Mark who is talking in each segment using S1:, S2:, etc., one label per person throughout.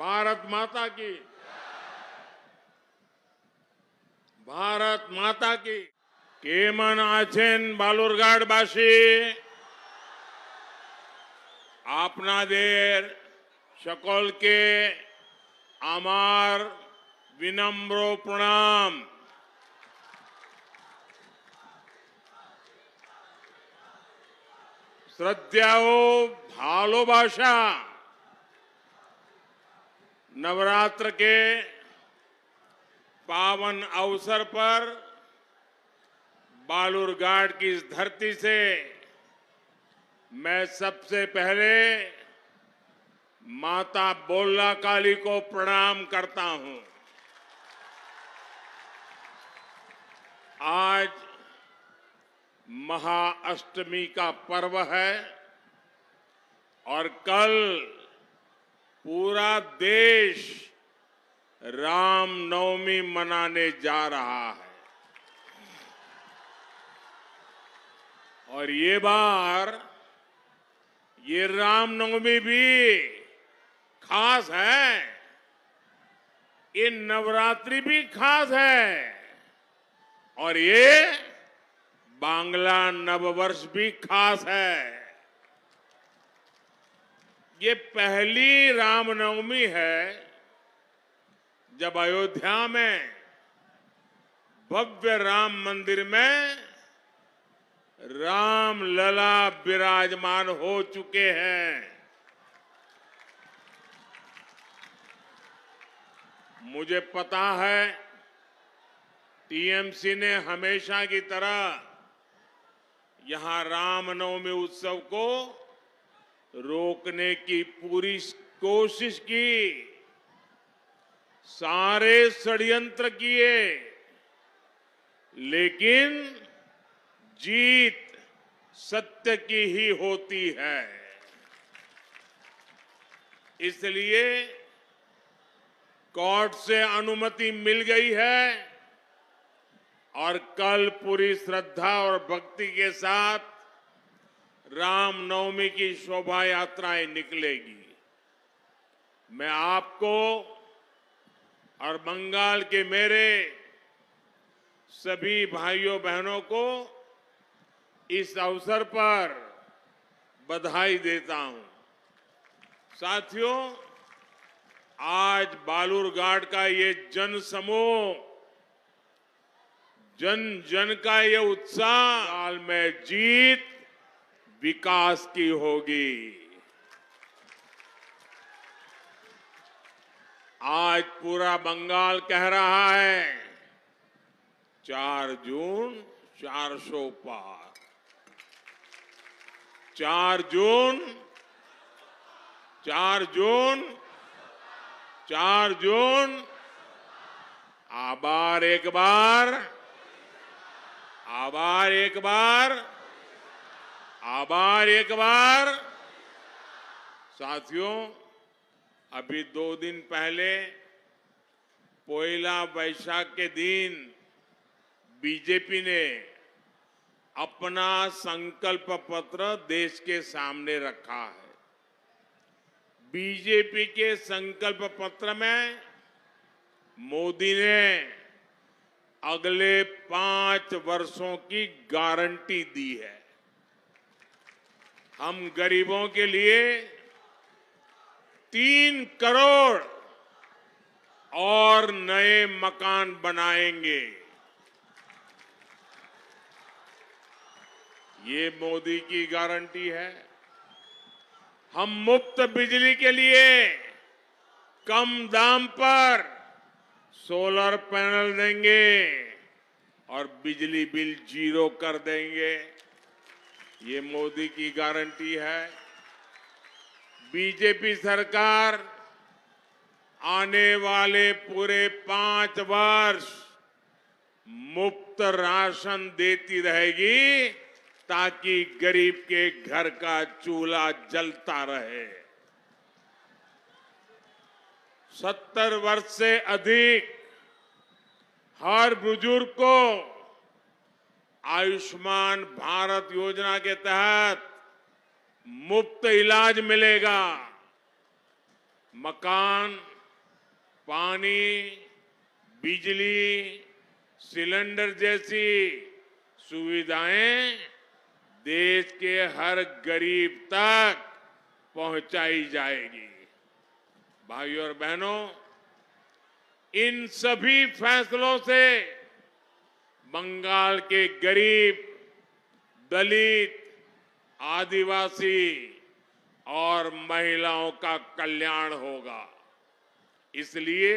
S1: भारत माता की, भारत माता की। केमन आছেন বালুরঘাটবাসী, আপনাদের সকলকে আমার বিনম্র প্রণাম। শ্রদ্ধা ও ভালোবাসা। नवरात्र के पावन अवसर पर बालूरघाट की इस धरती से मैं सबसे पहले माता बोल्ला काली को प्रणाम करता हूं। आज महाअष्टमी का पर्व है और कल पूरा देश रामनवमी मनाने जा रहा है। और ये बार ये रामनवमी भी खास है, ये नवरात्रि भी खास है और ये बांग्ला नववर्ष भी खास है। ये पहली रामनवमी है जब अयोध्या में भव्य राम मंदिर में राम लला विराजमान हो चुके हैं। मुझे पता है टीएमसी ने हमेशा की तरह यहां रामनवमी उत्सव को रोकने की पूरी कोशिश की, सारे षड्यंत्र किए, लेकिन जीत सत्य की ही होती है। इसलिए कोर्ट से अनुमति मिल गई है और कल पूरी श्रद्धा और भक्ति के साथ रामनवमी की शोभा यात्राएं निकलेगी। मैं आपको और बंगाल के मेरे सभी भाइयों बहनों को इस अवसर पर बधाई देता हूं। साथियों, आज बालूरघाट का ये जन समूह, जन जन का ये उत्साह साल में जीत विकास की होगी। आज पूरा बंगाल कह रहा है 4 जून 400 पार, 4 जून 4 जून 4 जून। आभार एक बार, आभार एक बार, आभार एक बार। साथियों, अभी 2 दिन पहले पोइला वैशाख के दिन बीजेपी ने अपना संकल्प पत्र देश के सामने रखा है। बीजेपी के संकल्प पत्र में मोदी ने अगले 5 वर्षों की गारंटी दी है। हम गरीबों के लिए 3 करोड़ और नए मकान बनाएंगे। ये मोदी की गारंटी है। हम मुफ्त बिजली के लिए कम दाम पर सोलर पैनल देंगे और बिजली बिल 0 कर देंगे। ये मोदी की गारंटी है। बीजेपी सरकार आने वाले पूरे 5 वर्ष मुफ्त राशन देती रहेगी ताकि गरीब के घर का चूल्हा जलता रहे। 70 वर्ष से अधिक हर बुजुर्ग को आयुष्मान भारत योजना के तहत मुफ्त इलाज मिलेगा। मकान, पानी, बिजली, सिलेंडर जैसी सुविधाएं देश के हर गरीब तक पहुंचाई जाएगी। भाइयों और बहनों, इन सभी फैसलों से बंगाल के गरीब, दलित, आदिवासी और महिलाओं का कल्याण होगा। इसलिए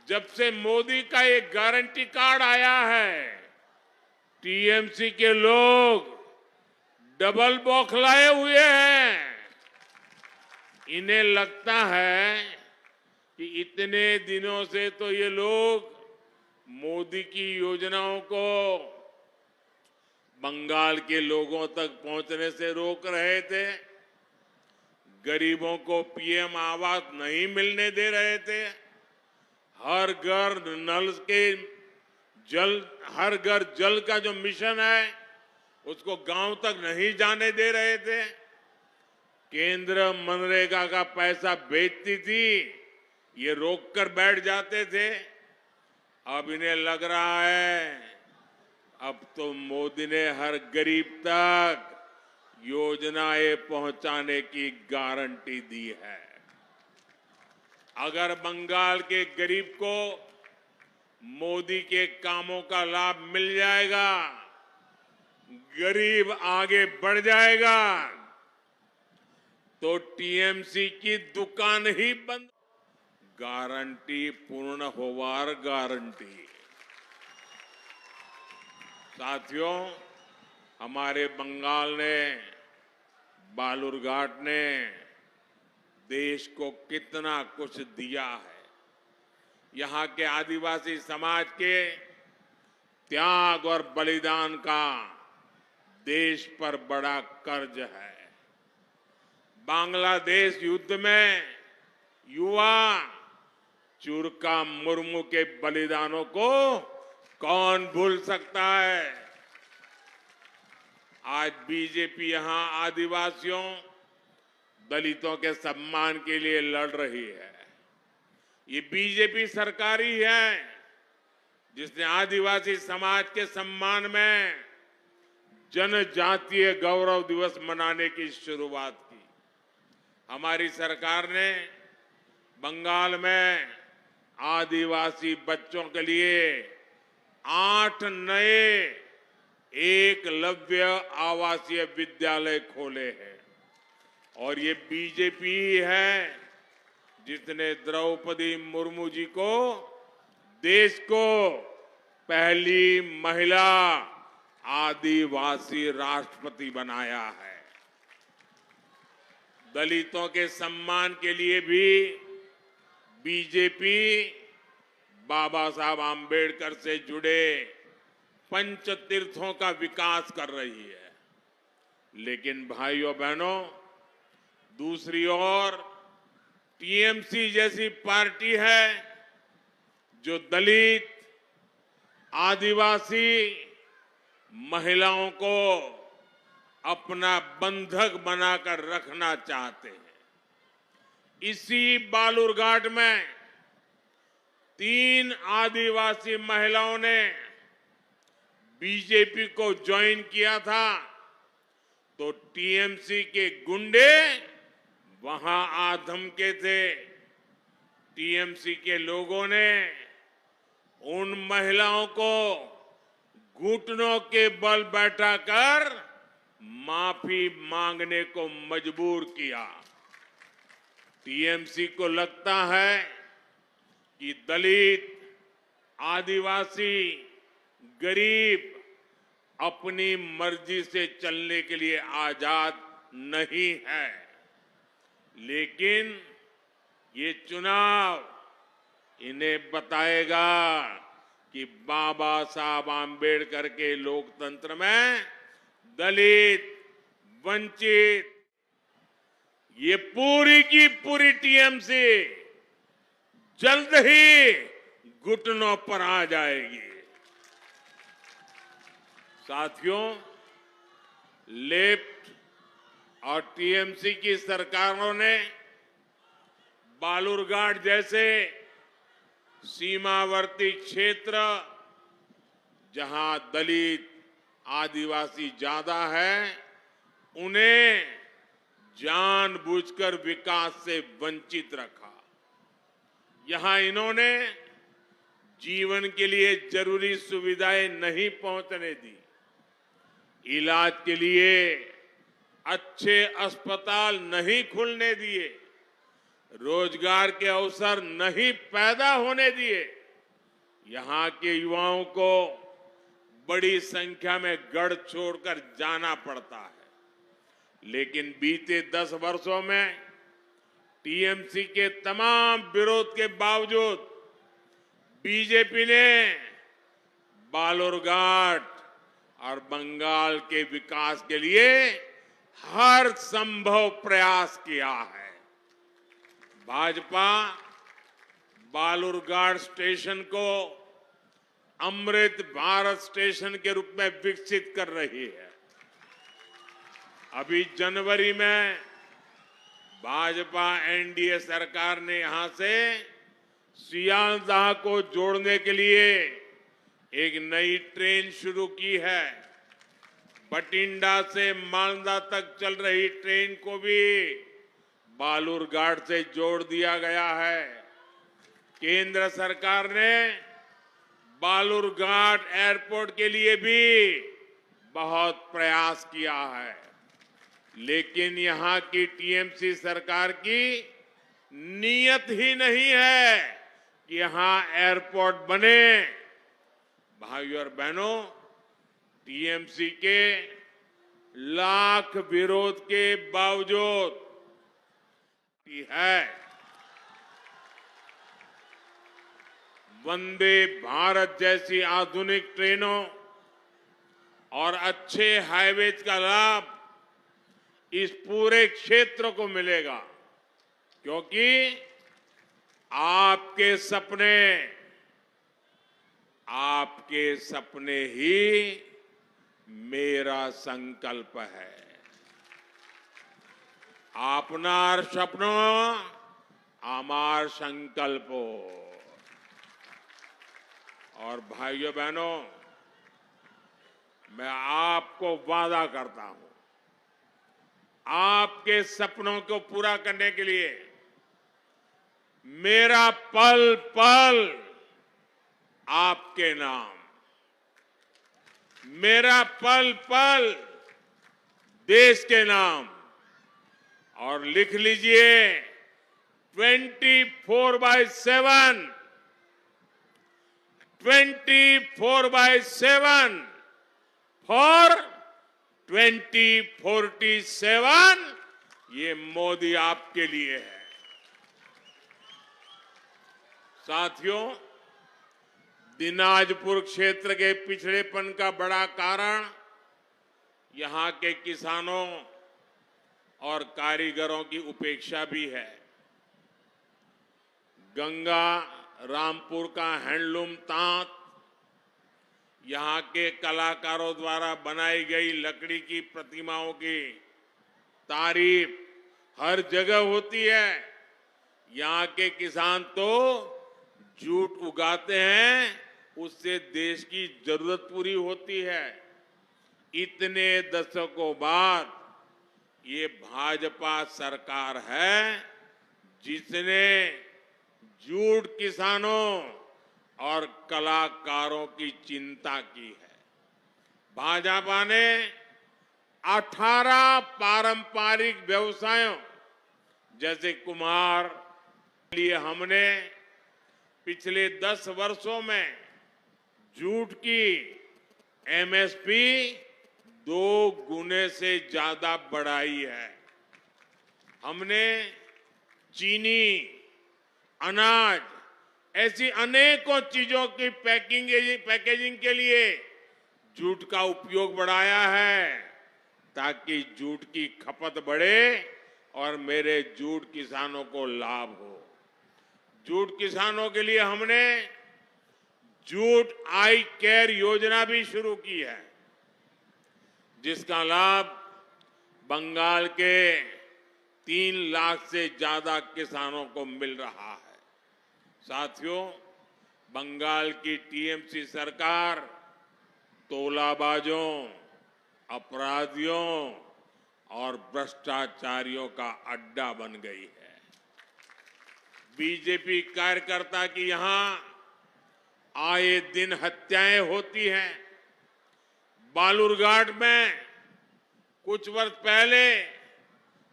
S1: जब से मोदी का एक गारंटी कार्ड आया है, टीएमसी के लोग डबल बौखलाए हुए हैं। इन्हें लगता है कि इतने दिनों से तो ये लोग मोदी की योजनाओं को बंगाल के लोगों तक पहुंचने से रोक रहे थे, गरीबों को पीएम आवास नहीं मिलने दे रहे थे, हर घर नल के जल, हर घर जल का जो मिशन है उसको गांव तक नहीं जाने दे रहे थे, केंद्र मनरेगा का पैसा भेजती थी, ये रोक कर बैठ जाते थे। अब इन्हें लग रहा है अब तो मोदी ने हर गरीब तक योजनाएं पहुंचाने की गारंटी दी है। अगर बंगाल के गरीब को मोदी के कामों का लाभ मिल जाएगा, गरीब आगे बढ़ जाएगा, तो टीएमसी की दुकान ही बंद। गारंटी पूर्ण होवार गारंटी। साथियों, हमारे बंगाल ने, बालूरघाट ने देश को कितना कुछ दिया है। यहाँ के आदिवासी समाज के त्याग और बलिदान का देश पर बड़ा कर्ज है। बांग्लादेश युद्ध में युवा चुरका मुर्मू के बलिदानों को कौन भूल सकता है। आज बीजेपी यहां आदिवासियों, दलितों के सम्मान के लिए लड़ रही है। ये बीजेपी सरकार ही है जिसने आदिवासी समाज के सम्मान में जनजातीय गौरव दिवस मनाने की शुरुआत की। हमारी सरकार ने बंगाल में आदिवासी बच्चों के लिए 8 नए एकलव्य आवासीय विद्यालय खोले हैं। और ये बीजेपी ही है जिसने द्रौपदी मुर्मू जी को देश को पहली महिला आदिवासी राष्ट्रपति बनाया है। दलितों के सम्मान के लिए भी बीजेपी बाबा साहब आम्बेडकर से जुड़े पंचतीर्थों का विकास कर रही है। लेकिन भाइयों बहनों, दूसरी ओर टीएमसी जैसी पार्टी है जो दलित, आदिवासी, महिलाओं को अपना बंधक बनाकर रखना चाहते हैं। इसी बालूरघाट में 3 आदिवासी महिलाओं ने बीजेपी को ज्वाइन किया था, तो टीएमसी के गुंडे वहां आ धमके थे। टीएमसी के लोगों ने उन महिलाओं को घुटनों के बल बैठाकर माफी मांगने को मजबूर किया। टीएमसी को लगता है कि दलित, आदिवासी, गरीब अपनी मर्जी से चलने के लिए आजाद नहीं है। लेकिन ये चुनाव इन्हें बताएगा कि बाबा साहब आम्बेडकर के लोकतंत्र में दलित, वंचित, ये पूरी की पूरी टीएमसी जल्द ही घुटनों पर आ जाएगी। साथियों, लेफ्ट और टीएमसी की सरकारों ने बालूरघाट जैसे सीमावर्ती क्षेत्र जहां दलित आदिवासी ज्यादा है उन्हें जानबूझकर विकास से वंचित रखा। यहां इन्होंने जीवन के लिए जरूरी सुविधाएं नहीं पहुंचने दी, इलाज के लिए अच्छे अस्पताल नहीं खुलने दिए, रोजगार के अवसर नहीं पैदा होने दिए। यहां के युवाओं को बड़ी संख्या में गढ़ छोड़कर जाना पड़ता है। लेकिन बीते 10 वर्षों में टीएमसी के तमाम विरोध के बावजूद बीजेपी ने बालूरघाट और बंगाल के विकास के लिए हर संभव प्रयास किया है। भाजपा बालूरघाट स्टेशन को अमृत भारत स्टेशन के रूप में विकसित कर रही है। अभी जनवरी में भाजपा एनडीए सरकार ने यहां से सियालदह को जोड़ने के लिए एक नई ट्रेन शुरू की है। बठिंडा से मालदा तक चल रही ट्रेन को भी बालूरघाट से जोड़ दिया गया है। केंद्र सरकार ने बालूरघाट एयरपोर्ट के लिए भी बहुत प्रयास किया है, लेकिन यहां की टीएमसी सरकार की नीयत ही नहीं है कि यहां एयरपोर्ट बने। भाइयों और बहनों, टीएमसी के लाख विरोध के बावजूद है वंदे भारत जैसी आधुनिक ट्रेनों और अच्छे हाईवेज का लाभ इस पूरे क्षेत्र को मिलेगा, क्योंकि आपके सपने ही मेरा संकल्प है। आपनार सपनो आमार संकल्पो। और भाइयों बहनों, मैं आपको वादा करता हूं, आपके सपनों को पूरा करने के लिए मेरा पल पल आपके नाम, मेरा पल पल देश के नाम। और लिख लीजिए 24/7 फॉर 2047 ये मोदी आपके लिए है। साथियों, दिनाजपुर क्षेत्र के पिछड़ेपन का बड़ा कारण यहां के किसानों और कारीगरों की उपेक्षा भी है। गंगा रामपुर का हैंडलूम तांत, यहां के कलाकारों द्वारा बनाई गई लकड़ी की प्रतिमाओं की तारीफ हर जगह होती है। यहां के किसान तो जूट उगाते हैं, उससे देश की जरूरत पूरी होती है। इतने दशकों बाद ये भाजपा सरकार है जिसने जूट किसानों और कलाकारों की चिंता की है। भाजपा ने 18 पारंपरिक व्यवसायों जैसे कुम्हार के लिए हमने पिछले 10 वर्षों में जूट की एमएसपी 2 गुने से ज्यादा बढ़ाई है। हमने चीनी, अनाज, ऐसी अनेकों चीजों की पैकेजिंग के लिए जूट का उपयोग बढ़ाया है, ताकि जूट की खपत बढ़े और मेरे जूट किसानों को लाभ हो। जूट किसानों के लिए हमने जूट आई केयर योजना भी शुरू की है, जिसका लाभ बंगाल के 3 लाख से ज्यादा किसानों को मिल रहा है। साथियों, बंगाल की टीएमसी सरकार तोलाबाजों, अपराधियों और भ्रष्टाचारियों का अड्डा बन गई है। बीजेपी कार्यकर्ता की यहां आए दिन हत्याएं होती हैं। बालूरघाट में कुछ वर्ष पहले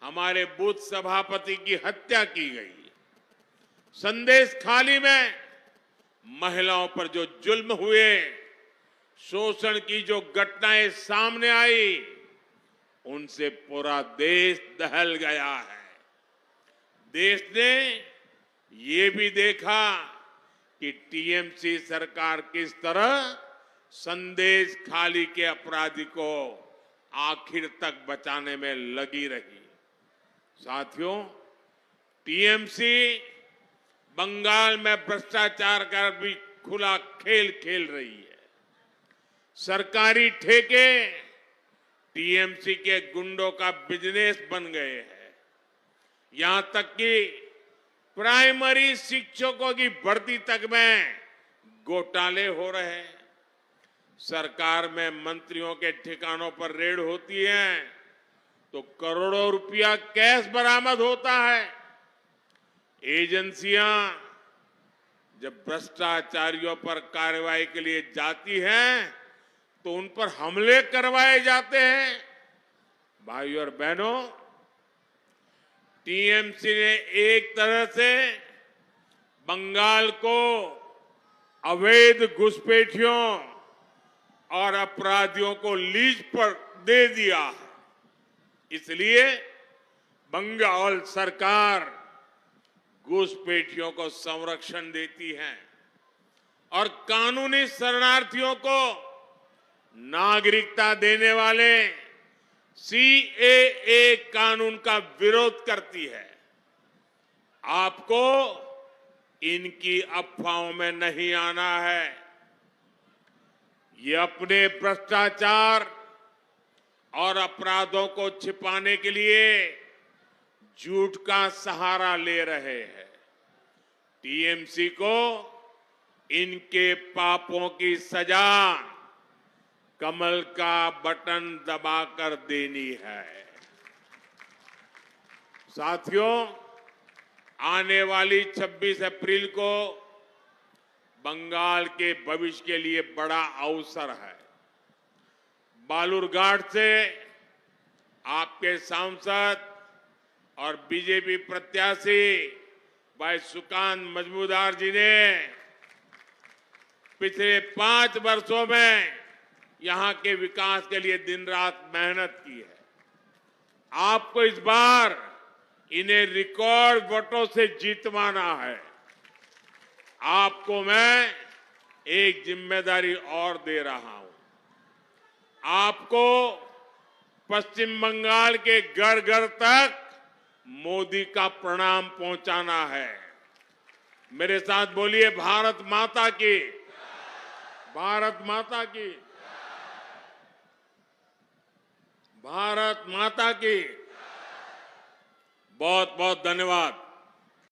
S1: हमारे बूथ सभापति की हत्या की गई। संदेश खाली में महिलाओं पर जो जुल्म हुए, शोषण की जो घटनाएं सामने आई, उनसे पूरा देश दहल गया है। देश ने ये भी देखा कि टीएमसी सरकार किस तरह संदेश खाली के अपराधी को आखिर तक बचाने में लगी रही। साथियों, टीएमसी बंगाल में भ्रष्टाचार का भी खुला खेल खेल रही है। सरकारी ठेके टीएमसी के गुंडों का बिजनेस बन गए हैं। यहां तक कि प्राइमरी शिक्षकों की भर्ती तक में घोटाले हो रहे हैं। सरकार में मंत्रियों के ठिकानों पर रेड होती है तो करोड़ों रुपया कैश बरामद होता है। एजेंसियां जब भ्रष्टाचारियों पर कार्रवाई के लिए जाती हैं तो उन पर हमले करवाए जाते हैं। भाइयों और बहनों, टीएमसी ने एक तरह से बंगाल को अवैध घुसपैठियों और अपराधियों को लीज पर दे दिया है। इसलिए बंगाल सरकार घुसपैठियों को संरक्षण देती है और कानूनी शरणार्थियों को नागरिकता देने वाले सीएए कानून का विरोध करती है। आपको इनकी अफवाहों में नहीं आना है। ये अपने भ्रष्टाचार और अपराधों को छिपाने के लिए झूठ का सहारा ले रहे हैं। टीएमसी को इनके पापों की सजा कमल का बटन दबाकर देनी है। साथियों, आने वाली 26 अप्रैल को बंगाल के भविष्य के लिए बड़ा अवसर है। बालूरघाट से आपके सांसद और बीजेपी प्रत्याशी भाई सुकांत मजमूदार जी ने पिछले 5 वर्षों में यहां के विकास के लिए दिन रात मेहनत की है। आपको इस बार इन्हें रिकॉर्ड वोटों से जीतवाना है। आपको मैं एक जिम्मेदारी और दे रहा हूं। आपको पश्चिम बंगाल के घर घर तक मोदी का प्रणाम पहुंचाना है। मेरे साथ बोलिए, भारत माता की, भारत माता की, भारत माता की। बहुत बहुत धन्यवाद।